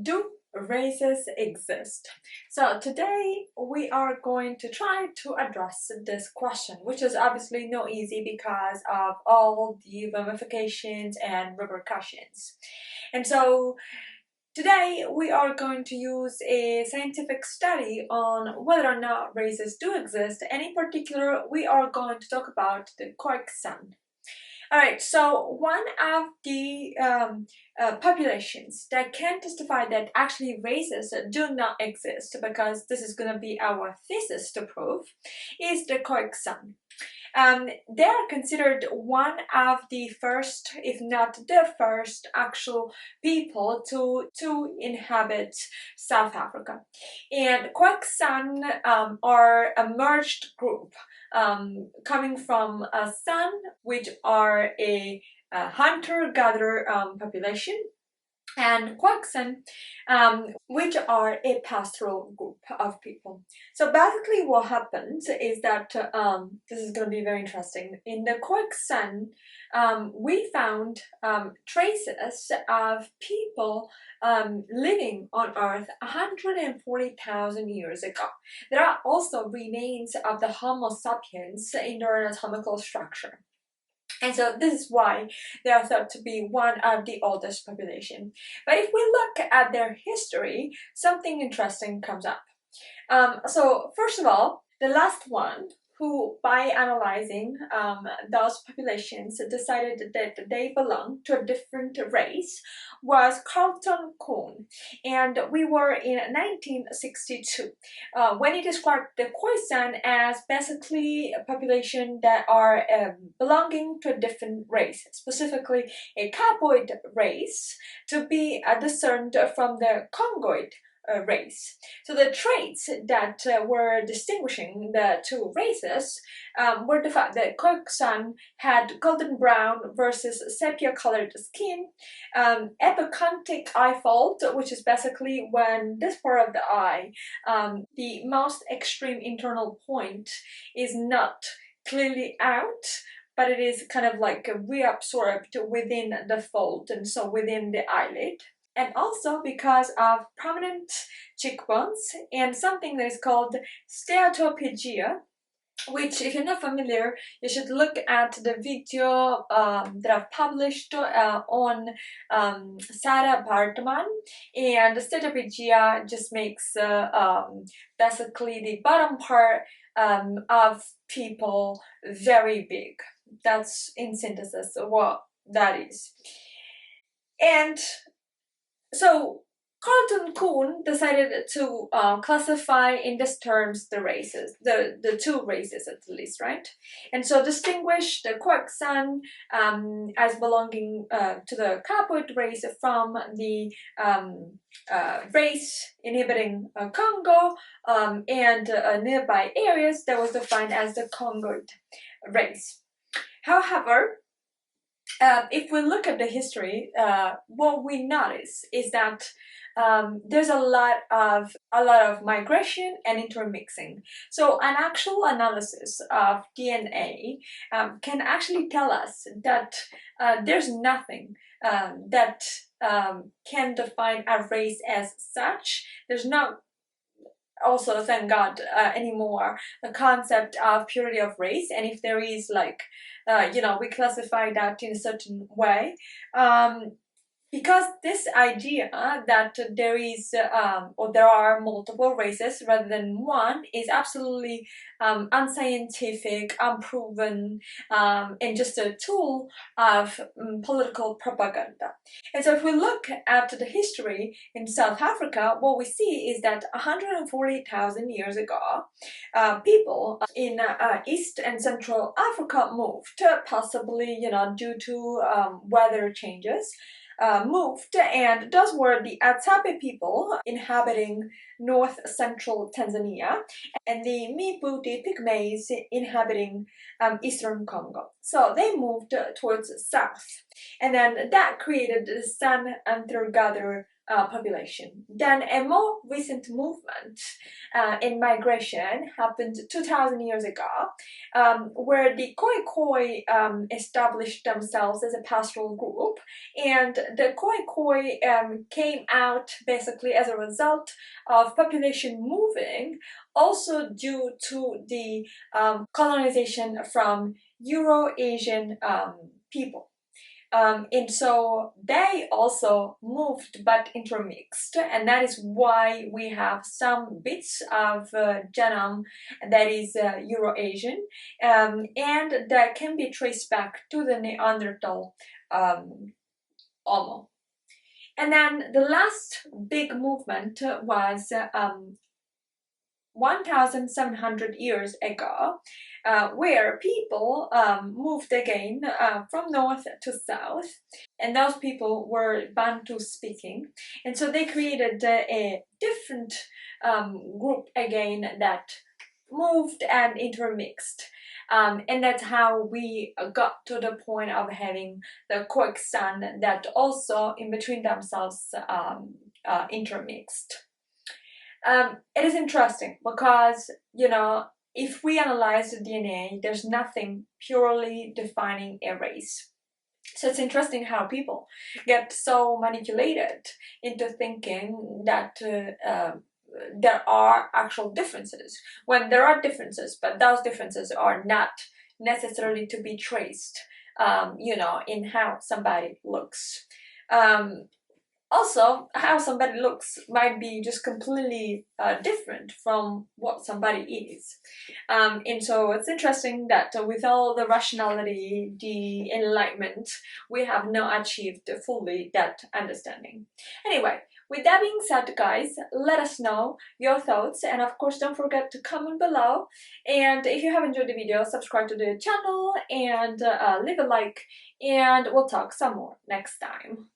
Do races exist? So today we are going to try to address this question, which is obviously not easy because of all the ramifications and repercussions. And so today we are going to use a scientific study on whether or not races do exist, and in particular we are going to talk about the Khoikhoi. Alright, so one of the populations that can testify that actually races do not exist, because this is going to be our thesis to prove, is the Khoikhoi. They are considered one of the first, if not the first, actual people to inhabit South Africa. And Khoikhoi are a merged group coming from San, which are a hunter-gatherer population, and Khoikhoi, which are a pastoral group of people. So basically what happens is that, this is going to be very interesting, in the Khoikhoi, we found traces of people living on Earth 140,000 years ago. There are also remains of the Homo sapiens in their anatomical structure. And so this is why they are thought to be one of the oldest population. But if we look at their history, something interesting comes up. So first of all, the last one who, by analyzing those populations, decided that they belong to a different race was Carlton. And we were in 1962 when he described the KhoiSan as basically a population that are belonging to a different race, specifically a Cowboy race, to be discerned from the Congoid race. So the traits that were distinguishing the two races were the fact that Khoikhoi had golden brown versus sepia-colored skin, epicanthic eye fold, which is basically when this part of the eye, the most extreme internal point, is not clearly out, but it is kind of like reabsorbed within the fold, and so within the eyelid. And also because of prominent cheekbones and something that is called saberpedia, which, if you're not familiar, you should look at the video that I've published on Sarah Bartman. And the saberpedia just makes basically the bottom part of people very big. That's in synthesis what that is. And so Carlton decided to classify in these terms the races, the two races at least, right? And so distinguish the Khoikhoi as belonging to the Cowboy race from the race inhabiting Congo and nearby areas that was defined as the Congoid race. However, if we look at the history, what we notice is that there's a lot of migration and intermixing. So an actual analysis of DNA can actually tell us that there's nothing that can define a race as such. There's not also, thank God, anymore the concept of purity of race, and if there is, like, we classify that in a certain way, because this idea that there is or there are multiple races rather than one is absolutely unscientific, unproven, and just a tool of political propaganda. And so if we look at the history in South Africa, what we see is that 140,000 years ago, people in East and Central Africa moved, possibly, due to weather changes, moved, and those were the Atabe people inhabiting north-central Tanzania, and the Mibuti Pygmies inhabiting eastern Congo. So they moved towards the south, and then that created the San hunter-gatherer population. Then a more recent movement in migration happened 2,000 years ago, where the Khoikhoi established themselves as a pastoral group, and the Khoikhoi came out basically as a result of population moving, also due to the colonization from Euro-Asian people. And so they also moved but intermixed, and that is why we have some bits of genome that is Euro-Asian, and that can be traced back to the Neanderthal Homo. And then the last big movement was 1,700 years ago, where people moved again from north to south, and those people were Bantu speaking, and so they created a different group again that moved and intermixed. And that's how we got to the point of having the KhoiSan that also in between themselves intermixed. It is interesting because, you know, if we analyze the DNA, there's nothing purely defining a race. So it's interesting how people get so manipulated into thinking that there are actual differences, when there are differences, but those differences are not necessarily to be traced, you know, in how somebody looks. Also, how somebody looks might be just completely different from what somebody is. And so it's interesting that with all the rationality, the enlightenment, we have not achieved fully that understanding. Anyway, with that being said, guys, let us know your thoughts, and of course don't forget to comment below, and if you have enjoyed the video, subscribe to the channel and leave a like, and we'll talk some more next time.